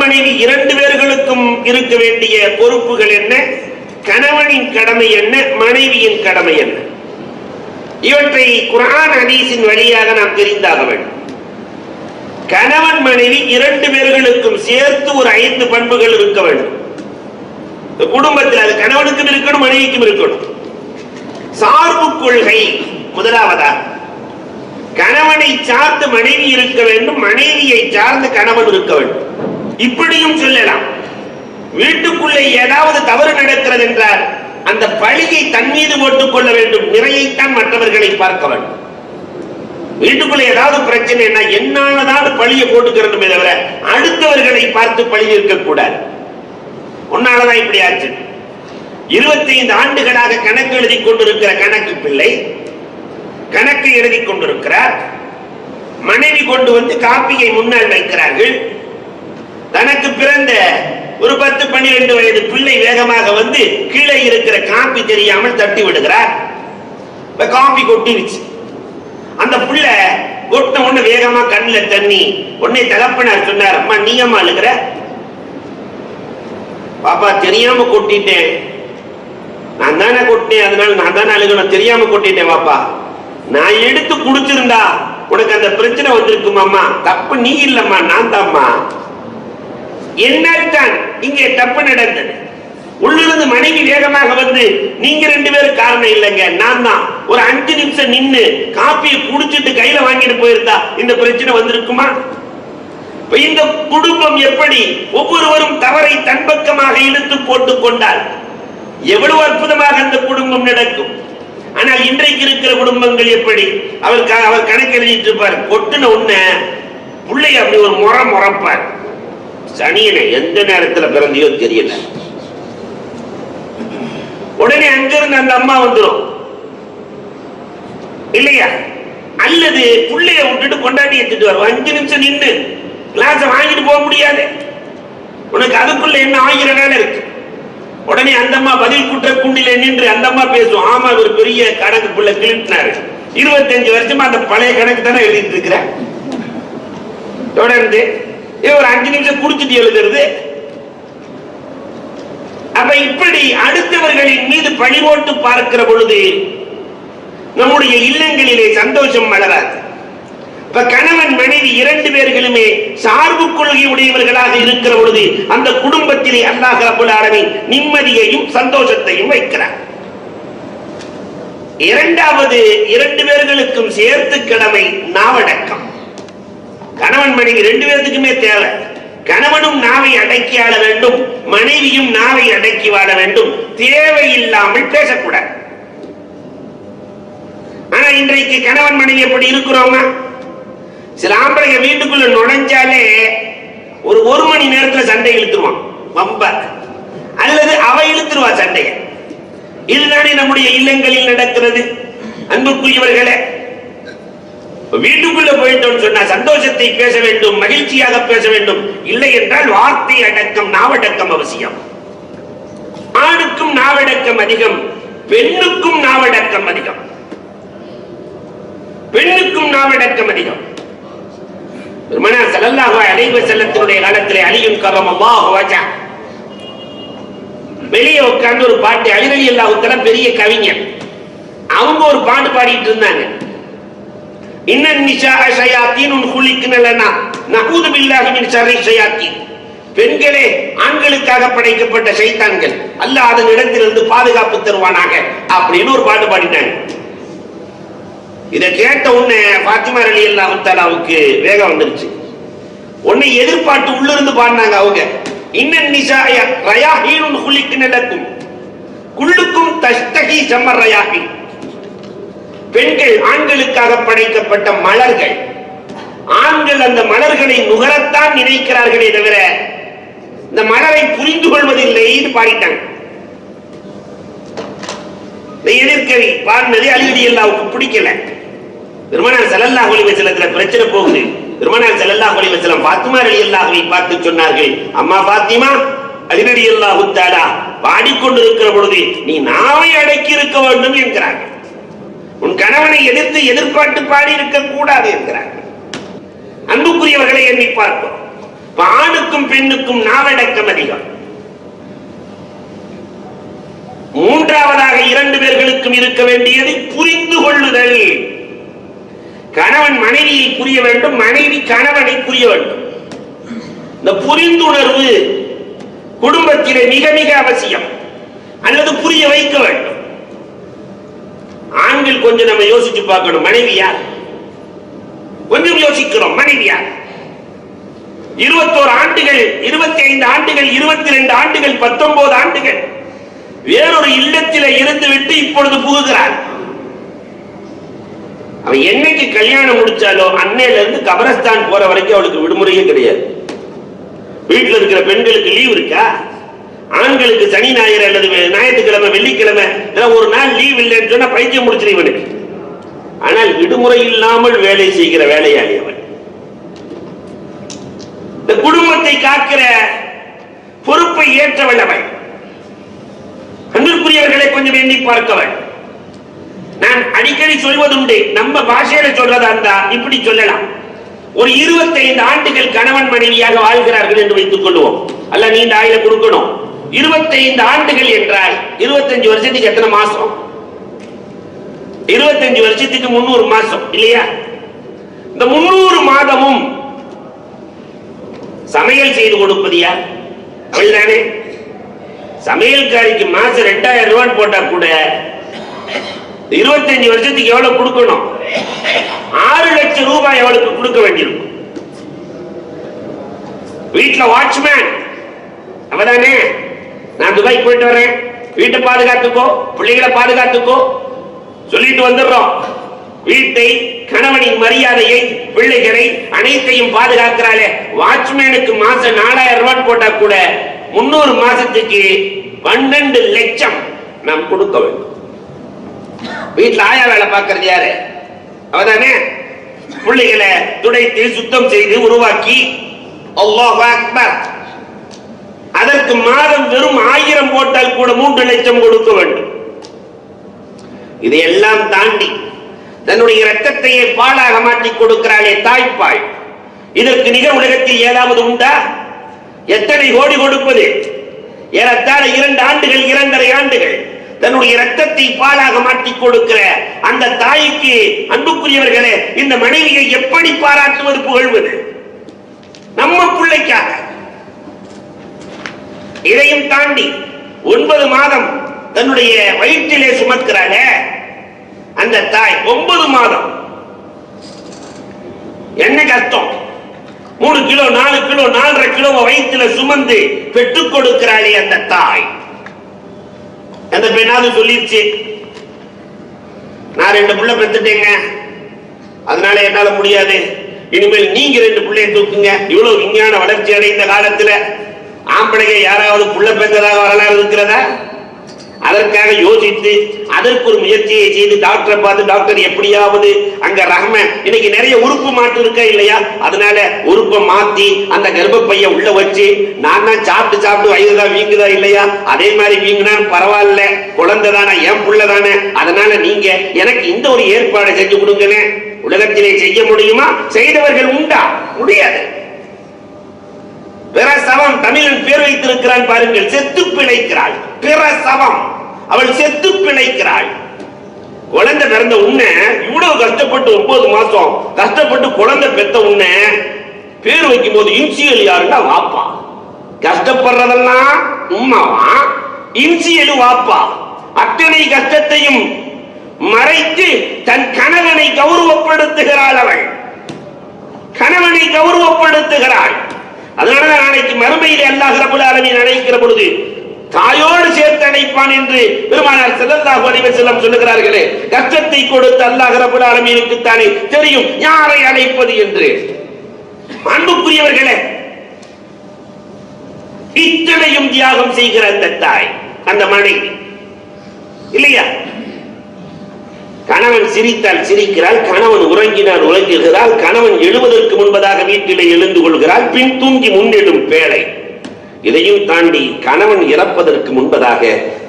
மனைவி இரண்டு பேர்களுக்கும் இருக்க வேண்டிய பொறுப்புகள் என்ன, கணவனின் கடமை என்ன, மனைவியின் கடமை என்ன, இவற்றை குர்ஆன் ஹதீஸின் வழியாக நாம் தெரிந்தாக வேண்டும். கணவன் மனைவி இரண்டு பேர்களுக்கும் சேர்த்து ஒரு 5 பண்புகள் இருக்க வேண்டும் குடும்பத்தில். அது கணவனுக்கும் இருக்கணும், மனைவிக்கும் இருக்கணும். சார்பு கொள்கை முதலாவதாக, கணவனை சார்ந்து மனைவி இருக்க வேண்டும், மனைவியை சார்ந்து கணவன் இருக்க வேண்டும். இப்படியும் சொல்லலாம், வீட்டுக்குள்ளே ஏதாவது தவறு நடக்கிறது என்றால் அந்த பழியை தன் மீது போட்டுக் கொள்ள வேண்டும், நிறையைத்தான் மற்றவர்களை பார்க்க வேண்டும். வீட்டுக்குள்ள ஏதாவது பிரச்சனை என்னாலதான் பழியை போட்டுக்கிறோமே தவிர அடுத்தவர்களை பார்த்து பழி இருக்கக்கூடாது. உன்னாலதான் இப்படி ஆச்சு. 25 ஆண்டுகளாக கணக்கு எழுதி கொண்டிருக்கிற கணக்கு பிள்ளை கணக்கு எழுதி கொண்டிருக்கிறார். மனைவி கொண்டு வந்து காப்பியை முன்னால் வைக்கிறார்கள். தனக்கு பிறந்த ஒரு 10-12 வயது பிள்ளை வேகமாக வந்து கீழே இருக்கிற காப்பி தெரியாமல் தட்டி விடுகிறார். காப்பி கொட்டிருச்சு. அந்த பிள்ளை கொட்ட உடனே வேகமா கண்ணில் தண்ணி. உடனே தகப்பனார் சொன்னார், அம்மா நீ அம்மா அழுகிற? பாப்பா தெரியாம கொட்டிட்டேன், நான் தானே கொட்டினேன், அதனால நான் தானே அழுகணும், தெரியாம கொட்டிட்டேன் பாப்பா. நான் எடுத்து குடிச்சிருந்தா உனக்கு அந்த பிரச்சனை வந்திருக்குமாம்மா, தப்பு நீ இல்லம்மா நான் தான்மா. என்னால் தான் இங்கே தப்பு நடந்தது. உள்ளிருந்து மனைவி வேகமாக வந்து, நீங்க 2 பேரும் காரணம் இல்லைங்க, நான் தான். ஒரு 5 நிமிஷம் நின்று காப்பியை குடிச்சிட்டு கையில வாங்கிட்டு போயிருந்தா இந்த பிரச்சனை வந்திருக்குமா? இந்த குடும்பம் எப்படி ஒவ்வொருவரும் தவறை தன் பக்கமாக இழுத்து போட்டுக் கொண்டால் எவ்வளவு அற்புதமாக அந்த குடும்பம் நடக்கும். ஆனால் இன்றைக்கு இருக்கிற குடும்பங்கள் எப்படி? அவர் கணக்கு எழுதிட்டு இருப்பார். கொட்டுன உடனே பிள்ளை அப்படி ஒரு முறப்பார். சனியனை எந்த நேரத்தில் பிறந்தையோ தெரியல. உடனே அங்கிருந்து அந்த அம்மா வந்துடும் இல்லையா? அல்லது புள்ளைய விட்டுட்டு கொண்டாடி எடுத்துட்டு வரும். 5 நிமிஷம் நின்று கிளாஸ் வாங்கிட்டு போக முடியாது. உனக்கு அதுக்குள்ள என்ன 1000 வேலை இருக்கு. உடனே அந்த அம்மா பதில் குற்ற குண்டில நின்று அந்த அம்மா பேசும், ஆமா ஒரு பெரிய கணக்கு புள்ள கிழிட்டினாரு, 25 வருஷமா அந்த பழைய கணக்கு தானே எழுதிட்டு இருக்கிற. தொடர்ந்து ஒரு 5 நிமிஷம் குடிச்சிட்டு எழுதுறது. அப்ப இப்படி அடுத்தவர்களின் மீது பழி போட்டு பார்க்கிற பொழுது நம்முடைய இல்லங்களிலே சந்தோஷம் மலராது. இப்ப கணவன் மனைவி 2 பேர்களுமே சார்பு கொள்கை உடையவர்களாக இருக்கிற பொழுது அந்த குடும்பத்திலே அல்லாஹ் ரப்பல் ஆலமீன் நிம்மதியையும் சந்தோஷத்தையும் வைக்கிறார். இரண்டாவது, 2 பேர்களுக்கும் சேர்த்து கடமை நாவடக்கம். கணவன் மனைவி 2 பேருக்குமே தேவை. கணவனும் நாவை அடக்கி ஆள வேண்டும், மனைவியும் நாவை அடக்கி வாழ வேண்டும். தேவையில்லாமல் பேசக்கூடாது. ஆனா இன்றைக்கு கணவன் மனைவி எப்படி இருக்கிறோமா? சில ஆம்பளைங்க வீட்டுக்குள்ள நுழைஞ்சாலே ஒரு 1 மணி நேரத்தில் சண்டை இழுத்துருவான் வம்ப, அல்லது அவ இழுத்துருவா சண்டையை. இதுதானே நம்முடைய இல்லங்களில் நடக்கிறது. அன்புக்குரியவர்களே, வீட்டுக்குள்ள போயிட்டோம் சொன்னா சந்தோஷத்தை பேச வேண்டும், மகிழ்ச்சியாக பேச வேண்டும். இல்லை என்றால் வார்த்தை அடக்கம், நாவடக்கம் அவசியம். ஆணுக்கும் நாவடக்கம் அதிகம், பெண்ணுக்கும் நாவடக்கம் அதிகம். பெண்ணுக்கும் நாவடக்கம் அதிகம். பெருமானார் ஸல்லல்லாஹு அலைஹி வஸல்லத்தினுடைய காலத்திலே அலியுன் கர்ரமல்லாஹு வஜஹ வெளியே உட்கார்ந்து ஒரு பாட்டு, அலி ரலியல்லாஹு தஆலா பெரிய கவிஞர், அவங்க ஒரு பாட்டு பாடிட்டு இருந்தாங்க. இன்னன் நிசாஅ ஷயாத்தீனுன் குலிக்ன லனா நஊது பில்லாஹி மின் ஷர்ரி ஷயாத்தீன். பெண்களே ஆண்களுக்காக படைக்கப்பட்ட ஷைத்தான்கள், அல்லாஹ் அதன் இடத்திலிருந்து பாதுகாப்பு தருவானாக அப்படின்னு ஒரு பாட்டு பாடிட்டாங்க. இதை கேட்ட உடனே ஃபாத்திமா ரலியல்லாஹு தஆலாவுக்கு வேகம் வந்துருச்சு. உடனே எதிர்பார்த்து உள்ள இருந்து பாடினாங்க அவங்க, இன்னன் நிசாஅ ரயாஹீனுன் குலிக்ன லக்கும் குல்லுக்கும் தஸ்தகி ஷம்மர் ரயாஹீன். பெண்கள் ஆண்களுக்காக படைக்கப்பட்ட மலர்கள். ஆண்கள் அந்த மலர்களை நுகரத்தான் நினைக்கிறார்களே தவிர இந்த மலரை புரிந்து கொள்வதில்லை பாடிட்டாங்க. எதிர்கவி பாடினது அலி ரலியல்லாஹுக்கு பிடிக்கல. பெருமானார் ஸல்லல்லாஹு அலைஹி வஸல்லத்துல பிரச்சனை போகுது. பெருமானார் ஸல்லல்லாஹு அலைஹி வஸல்லம் ஃபாத்திமா ரலியல்லாஹுவை பார்த்து சொன்னார்கள், அம்மா ஃபாத்திமா, அலி ரலியல்லாஹு தஆலா பாடிக்கொண்டிருக்கிற பொழுது நீ நாவை அடக்கி இருக்க வேண்டும் என்கிறார்கள். உன் கணவனை எதிர்த்து எதிர்பார்த்து பாடி இருக்க கூடாது என்கிறார்கள். அன்புக்குரியவர்களை எண்ணி பார்க்கிறோம். ஆணுக்கும் பெண்ணுக்கும் நாவடக்கம் அதிகம். மூன்றாவதாக 2 பேர்களுக்கும் இருக்க வேண்டியது புரிந்து கொள்ளுதல். கணவன் மனைவியை புரிய வேண்டும், மனைவி கணவனை புரிய வேண்டும். இந்த புரிந்துணர்வு குடும்பத்திலே மிக மிக அவசியம், அல்லது புரிய வைக்க வேண்டும். ஆண்கள் கொஞ்சம் நம்ம யோசிச்சு பார்க்கணும். மனைவி யார்? கொஞ்சம் யோசிக்கிறோம். மனைவி யார்? 21 ஆண்டுகள், 25 ஆண்டுகள், 22 ஆண்டுகள், 19 ஆண்டுகள் வேறொரு இல்லத்திலே இருந்துவிட்டு இப்பொழுது புகுகிறார். அவன் என்னைக்கு கல்யாணம் முடிச்சாலோ அன்னையில இருந்து கபரஸ்தான் போற வரைக்கும் அவளுக்கு விடுமுறையே கிடையாது. வீட்டில் இருக்கிற பெண்களுக்கு லீவ் இருக்கா? ஆண்களுக்கு சனி ஞாயிறு அல்லது ஞாயிற்றுக்கிழமை வெள்ளிக்கிழமை ஒரு நாள் லீவ் இல்லைன்னு சொன்னா பைத்தியம் முடிச்சிரு இவனுக்கு. ஆனால் விடுமுறை இல்லாமல் வேலை செய்கிற வேலையாளி அவன். இந்த குடும்பத்தை காக்கிற பொறுப்பை ஏற்றவள் அவள். அன்பிற்குரியவர்களை கொஞ்சம் எண்ணி பார்க்கவள். நான் அடிக்கடி சொல்வதுண்டு, நம்ம பாஷையில சொல்றதா இருந்தா இப்படி சொல்லலாம். ஒரு 25 ஆண்டுகள் கணவன் மனைவியாக வாழ்கிறார்கள் என்று வைத்துக் கொள்வோம். அல்ல நீண்ட ஆயுள கொடுக்கணும். 25 ஆண்டுகள் என்றால் 25 வருஷத்துக்கு எத்தனை மாசம்? 25 வருஷத்துக்கு 300 மாசம் இல்லையா? இந்த 300 மாதமும் சமையல் செய்து கொடுப்பது யார்? அவள் தானே. சமையல்காரிக்கு மாசம் 2000 ரூபாய் போட்டா கூட 25 வருஷத்துக்கு எவ்வளவு கொடுக்கணும்? 6 லட்சம் ரூபாய் அவளுக்கு கொடுக்க வேண்டியிருக்கும். வீட்டுல வாட்ச்மேன் அவதானே. நான் துபாய் போயிட்டு வரேன், வீட்டை பாதுகாத்துக்கோ, பிள்ளைகளை பாதுகாத்துக்கோ சொல்லிட்டு வந்துடுறோம். வீட்டை, கணவனின் மரியாதையை, பிள்ளைகளை அனைத்தையும் பாதுகாக்கிறாளே. வாட்ச்மேனுக்கு மாசம் 4000 ரூபாய் போட்டா கூட 300 மாசத்துக்கு 12 லட்சம் நாம் கொடுக்க வேண்டும். வீட்டுல ஆயா வேலை பார்க்கறது யாரு? அவதானே. பிள்ளைகளை துடைத்து சுத்தம் செய்து உருவாக்கி அல்லாஹ் அக்பர், அதற்கு மாதம் வெறும் 1000 போட்டால் கூட 3 லட்சம் கொடுக்க வேண்டும். இதையெல்லாம் தாண்டி தன்னுடைய இரத்தத்தையே பாலாக மாற்றி கொடுக்கிறாளே தாய்ப்பால். இதற்கு நிகர் உலகத்தில் ஏதாவது உண்டா? எத்தனை கோடி கொடுப்பது? ஏறத்தாழ 2 ஆண்டுகள், 2.5 ஆண்டுகள் தன்னுடைய இரத்தத்தை பாலாக மாற்றி கொடுக்கிற அந்த தாய்க்கு அன்புக்குரியவர்களே, இந்த மனைவியை எப்படி பாராட்டுவது, புகழ்வது? நம்ம பிள்ளைக்காக. இதையும் தாண்டி 9 மாதம் தன்னுடைய வயிற்றிலே சுமக்கிறாங்க அந்த தாய். 9 மாதம் என்ன கஷ்டம்? 3 கிலோ 4 கிலோ 4.5 கிலோ வயிற்றுல சுமந்து பெற்றுக் கொடுக்கிறாளே அந்த தாய். அந்த பெண்ணாவது சொல்லிருச்சு, நான் 2 பிள்ளை பெற்றுட்டேங்க, அதனால என்னால முடியாது, இனிமேல் நீங்க 2 பிள்ளையை தூக்குங்க. இவ்வளவு விஞ்ஞான வளர்ச்சி அடைந்த காலத்துல ஆம்பளைங்க யாராவது புள்ள பெற்றதாக வரலாறு இருக்கிறதா? அதற்காக யோசித்து அதற்கு ஒரு முயற்சியை செய்து டாக்டரை பார்த்து, டாக்டர் எப்படியாவது அங்க ரஹ்ம, இன்னைக்கு நிறைய உறுப்பு மாற்று இருக்கா இல்லையா, அதனால உறுப்பை மாத்தி அந்த கர்ப்பப்பைய உள்ள வச்சு, நான் தான் சாப்பிட்டு சாப்பிட்டு வயிறுதான் வீங்குதா இல்லையா, அதே மாதிரி வீங்கினா பரவாயில்ல, குழந்தை தானே, என் புள்ள தானே, அதனால நீங்க எனக்கு இந்த ஒரு ஏற்பாடு செஞ்சு கொடுங்கன்னு. உலகத்திலே செய்ய முடியுமா? செய்தவர்கள் உண்டா? முடியாது. பிரசவம், தமிழன் பேர் வைத்திருக்கிறான் பாருங்கள், செத்து பிழைக்கிறாள். பிரசவம், அவள் செத்து பிழைக்கிறாள். குழந்தை பிறந்த உடனே இவ்வளவு கஷ்டப்பட்டு 9 மாசம் கஷ்டப்பட்டு குழந்தை பெத்த உடனே பேர் வைக்கும் போது இன்சியல் யாருன்னா வாப்பா. கஷ்டப்படுறதெல்லாம் உம்மாவா, இன்சியல் வாப்பா. அத்தனை கஷ்டத்தையும் மறைத்து தன் கணவனை கௌரவப்படுத்துகிறாள். அவள் கணவனை கௌரவப்படுத்துகிறாள். அதனாலதான் நாளைக்கு மறுமையிலே அல்லாஹ் ரப்பல் ஆலமீன் அழைக்கிற பொழுது தாயோடு சேர்த்து அழைப்பான் என்று பெருமானார் ஸல்லல்லாஹு அலைஹி வஸல்லம் சொல்லுகிறார்களே. கஷ்டத்தை கொடுத்த அல்லாஹ் ரப்பல் ஆலமீனுக்கு தானே தெரியும் யாரை அழைப்பது என்று. அன்புக்குரியவர்களே, இத்தனையும் தியாகம் செய்கிற அந்த தாய், அந்த மனைவி இல்லையா? கணவன் சிரித்தால் சிரிக்கிறாள், கணவன் உறங்கினால் உறங்குகிறாள், கணவன் எழுவதற்கு முன்பதாக வீட்டிலே எழுந்து கொள்கிறாள், பின் தூங்கி முன்னெடும் பேழை. இதையும் தாண்டி கணவன் இறப்பதற்கு முன்பதாக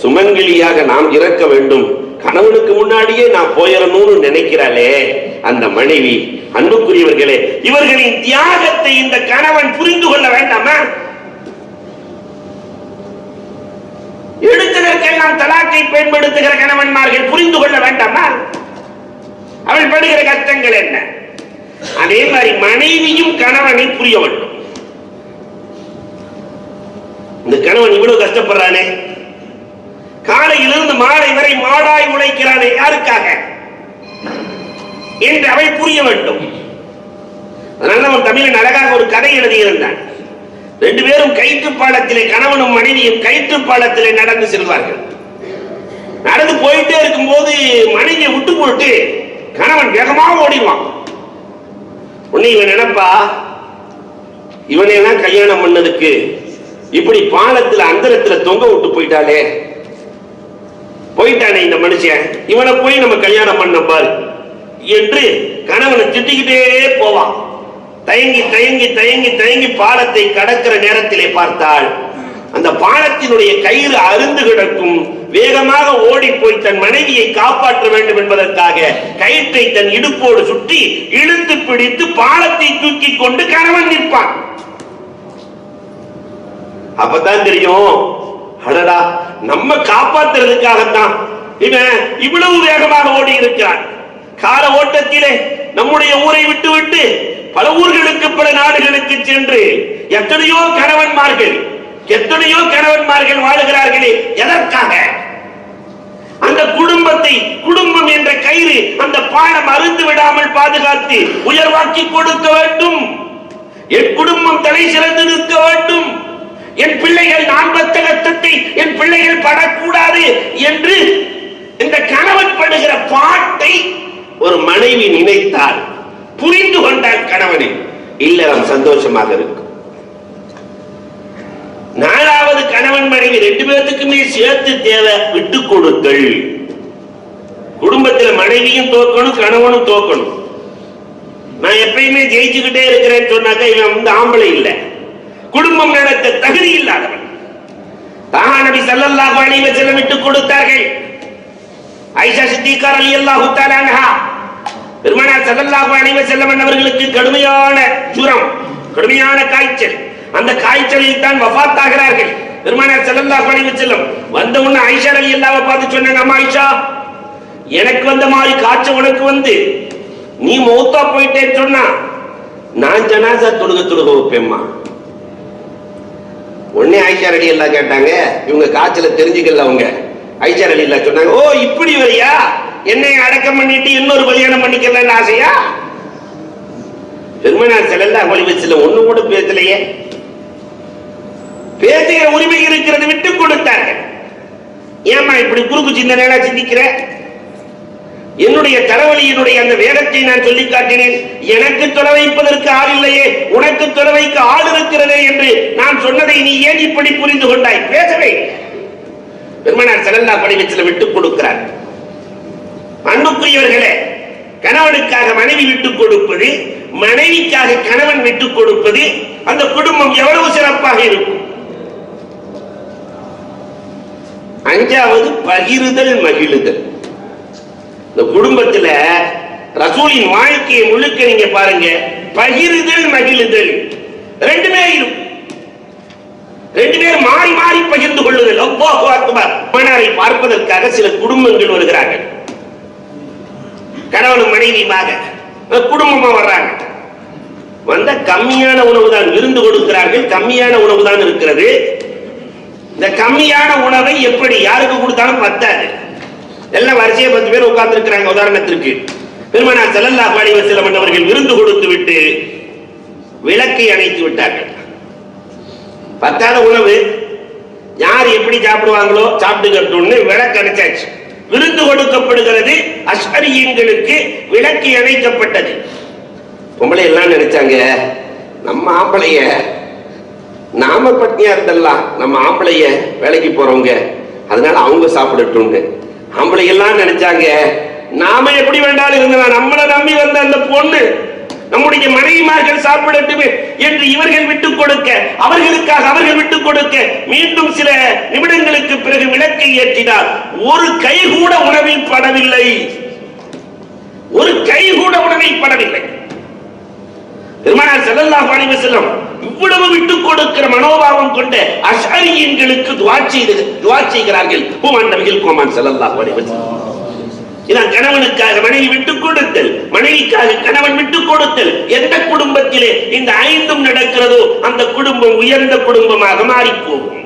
சுமங்கலியாக நாம் இறக்க வேண்டும் கணவனுக்கு முன்னாடியே நான் போயிடணும்னு நினைக்கிறாளே அந்த மனைவி. அன்புக்குரியவர்களே, இவர்களின் தியாகத்தை இந்த கணவன் புரிந்து கொள்ள வேண்டாமா? எடுத்ததற்கெல்லாம் தலாக்கை பயன்படுத்துகிற கணவன்மார்கள் புரிந்து கொள்ள வேண்டாமா அவள் படுகிற கஷ்டங்கள் என்ன? அதே மாதிரி மனைவியும் கணவனை புரிய வேண்டும். இந்த கணவன் இவ்வளவு கஷ்டப்படுறானே, காலையிலிருந்து மாலை வரை மாடாய் உழைக்கிறானே, யாருக்காக என்று அவள் புரிய வேண்டும். அதனால அவன் தமிழின் அழகாக ஒரு கதை எழுதியிருந்தான். ரெண்டு பேரும் கயிற்று பாலத்திலே, கணவனும் மனைவியும் கயிற்று பாலத்திலே நடந்து செல்வார்கள். நடந்து போயிட்டே இருக்கும் போது மனைவியை விட்டு போட்டு கணவன் வேகமாக ஓடிடுவான். உன்னை இவன் நினைப்பா, இவனையெல்லாம் கல்யாணம் பண்ணதுக்கு இப்படி பாலத்துல அந்தரத்துல தொங்க விட்டு போயிட்டானே இந்த மனுஷன், இவனை போய் நம்ம கல்யாணம் பண்ண பாரு என்று கணவனை திட்டிக்கிட்டே போவான். தயங்கி தயங்கி தயங்கி தயங்கி பாலத்தை கடக்கிற நேரத்திலே பார்த்தால் அந்த பாலத்தினுடைய கயிறு அருந்து கிடக்கும். வேகமாக ஓடி போய் தன் மனைவியை காப்பாற்ற வேண்டும் என்பதற்காக கயிற்றை தன் இடுப்போடு சுற்றி இழுத்து பிடித்து பாலத்தை தூக்கி கொண்டு கணவன் நிற்பான். அப்பதான் தெரியும், அடடா நம்ம காப்பாற்றுறதுக்காகத்தான் இவன் இவ்வளவு வேகமாக ஓடி இருக்கிறான். கால ஓட்டத்திலே நம்முடைய ஊரை விட்டு விட்டு பல ஊர்களுக்கு பல நாடுகளுக்கு சென்று எத்தனையோ கணவன்மார்கள் வாழுகிறார்களே, எதற்காக? அந்த குடும்பம் என்ற கயிறு அந்த பாலம் அறுந்து விடாமல் பாதுகாத்து உயர்வாக்கி கொடுக்க வேண்டும். என் குடும்பம் தலை சிறந்து நிற்க வேண்டும். என் பிள்ளைகள் நான் பெற்ற கஷ்டத்தை என் பிள்ளைகள் படக்கூடாது என்று இந்த கணவன் படுகிற பாட்டை ஒரு மனைவி நினைத்தால், புரிந்து கொண்டால் கணவனின் இல்லறம் சந்தோஷமாக இருக்கும். நாலாவது கணவன் மனைவி ரெண்டு பேருக்குமே சேர்த்து தேவை விட்டு கொடுத்தல். குடும்பத்தில் மனைவியும் தோக்கணும், கணவனும் தோக்கணும். நான் எப்பயுமே ஜெயிச்சுக்கிட்டே இருக்கிறேன்னு சொன்னாக்க இவன் ஆம்பளை இல்லை, குடும்பம் நடத்த தகுதி இல்லாதவன். நபி ஸல்லல்லாஹு அலைஹி வஸல்லம் விட்டு கொடுத்தார்கள். ஆயிஷா சித்திகா ரலியல்லாஹு தஆலா அன்ஹா, பெருமானார் ஸல்லல்லாஹு அலைஹி வஸல்லம் அவர்களுக்கு கடுமையான ஜுரம், கடுமையான காய்ச்சல். அந்த காய்ச்சலில் தான் வஃபாத் ஆகிறார்கள். பெருமானார் ஸல்லல்லாஹு அலைஹி வஸல்லம் வந்த உடனே ஆயிஷா ரலியல்லாஹு பார்த்து சொன்னாங்க, அம்மா ஆயிஷா, எனக்கு வந்த மாதிரி காய்ச்சல் உனக்கு வந்து நீ மௌத்தா போயிட்டேன்னு சொன்னா நான் ஜனாசா தொழுக வைப்பேம்மா. உடனே ஆயிஷா ரலியல்லாஹு கேட்டாங்க, இவங்க காய்ச்சல தெரிஞ்சுக்கல. அவங்க ஆயிஷா ரலியல்லாஹு சொன்னாங்க, ஓ இப்படி வரியா, என்னை அடக்கம் பண்ணிட்டு இன்னொரு கல்யாணம் பண்ணிக்கலாம்னு ஆசையா? பெருமானார் ஸல்லல்லாஹு அலைஹி வஸல்லம் ஒண்ணு கூட பேசலையே. பேசுகிற உரிமை இருக்கிறது, விட்டு கொடுத்தார்கள். ஏமா இப்படி குறுக்கு சிந்தனை சிந்திக்கிற? என்னுடைய தலைவலியினுடைய அந்த வேகத்தை நான் சொல்லி காட்டினேன். எனக்கு தொலை வைப்பதற்கு ஆள் இல்லையே, உனக்கு தொலை வைக்க ஆள் இருக்கிறதே என்று நான் சொன்னதை நீ ஏன் இப்படி புரிந்து கொண்டாய்? பேசவே பெருமானார் ஸல்லல்லாஹு அலைஹி வஸல்லம் விட்டு கொடுக்கிறார். அன்புக்குரியவர்களே, கணவனுக்காக மனைவி விட்டுக் கொடுப்பது, மனைவிக்காக கணவன் விட்டுக் கொடுப்பது, அந்த குடும்பம் எவ்வளவு சிறப்பாக இருக்கும். அஞ்சாவது பகிர்தல், மகிழுதல். இந்த குடும்பத்துல ரசூலின் வாழ்க்கையை முழுக்க நீங்க பாருங்க, பகிர்தல் மகிழுதல் ரெண்டுமே இருக்கும். ரெண்டு பேரும் மாறி மாறி பகிர்ந்து கொள்ளுதல். அல்லாஹு அக்பர். மன்னரை பார்ப்பதற்காக சில குடும்பங்கள் வருகிறார்கள். கணவனும் மனைவியுமாக குடும்பமா வர்றாங்க. வந்த கம்மியான உணவு தான் விருந்து கொடுக்கிறார்கள். கம்மியான உணவு தான் இருக்கிறது. இந்த கம்மியான உணவை எப்படி யாருக்கு கொடுத்தாலும் பத்தாது. எல்லாம் வரிசையா 10 பேர் உட்கார்ந்து இருக்கிறாங்க. உதாரணத்திற்கு பெருமானார் ஸல்லல்லாஹு அலைஹி வஸல்லம் அவர்கள் விருந்து கொடுத்து விட்டு விளக்கை அணைத்து விட்டார்கள். பத்தாத உணவு யார் எப்படி சாப்பிடுவாங்களோ சாப்பிட்டுக்கட்டும்னு விளக்கு அணைச்சாச்சு. விருந்து கொடுக்கப்படுகிறது. அஷ்அரியங்களுக்கு விளக்கு அணைக்கப்பட்டது. பொம்பளை எல்லாம் நினைச்சாங்க, நம்ம ஆம்பளைய நாம பட்னியா இருந்தல்லாம், நம்ம ஆம்பளைய வேலைக்கு போறவங்க, அதனால அவங்க சாப்பிடட்டும்னு. ஆம்பளை எல்லாம் நினைச்சாங்க, நாம எப்படி வேண்டாலும் இருந்தலாம், நம்மளை நம்பி வந்த அந்த பொண்ணு நம்முடைய மனைவி மனைவிமார்கள் சாப்பிடட்டுமே என்று இவர்கள் விட்டுக் கொடுக்க, அவர்களுக்காக அவர்கள் விட்டுக் கொடுக்க, மீண்டும் சில நிமிடங்களுக்கு பிறகு விளக்கை ஏற்றினார். ஒரு கை கூட உணவில் படவில்லை, ஒரு கை கூட உணவில் படவில்லை. பெருமானார் ஸல்லல்லாஹு அலைஹி வஸல்லம் இவ்வளவு விட்டுக் கொடுக்கிற மனோபாவம் கொண்ட அஷ்அரியன்களுக்கு துஆ செய்கிறார்கள். பூமான் நபிகள் கோமான் ஸல்லல்லாஹு அலைஹி வஸல்லம். இதான் கணவனுக்காக மனைவி விட்டுக் கொடுத்தல், மனைவிக்காக கணவன் விட்டுக் கொடுத்தல். எந்த குடும்பத்திலே இந்த ஐந்தும் நடக்கிறதோ அந்த குடும்பம் உயர்ந்த குடும்பமாக மாறி போகும்.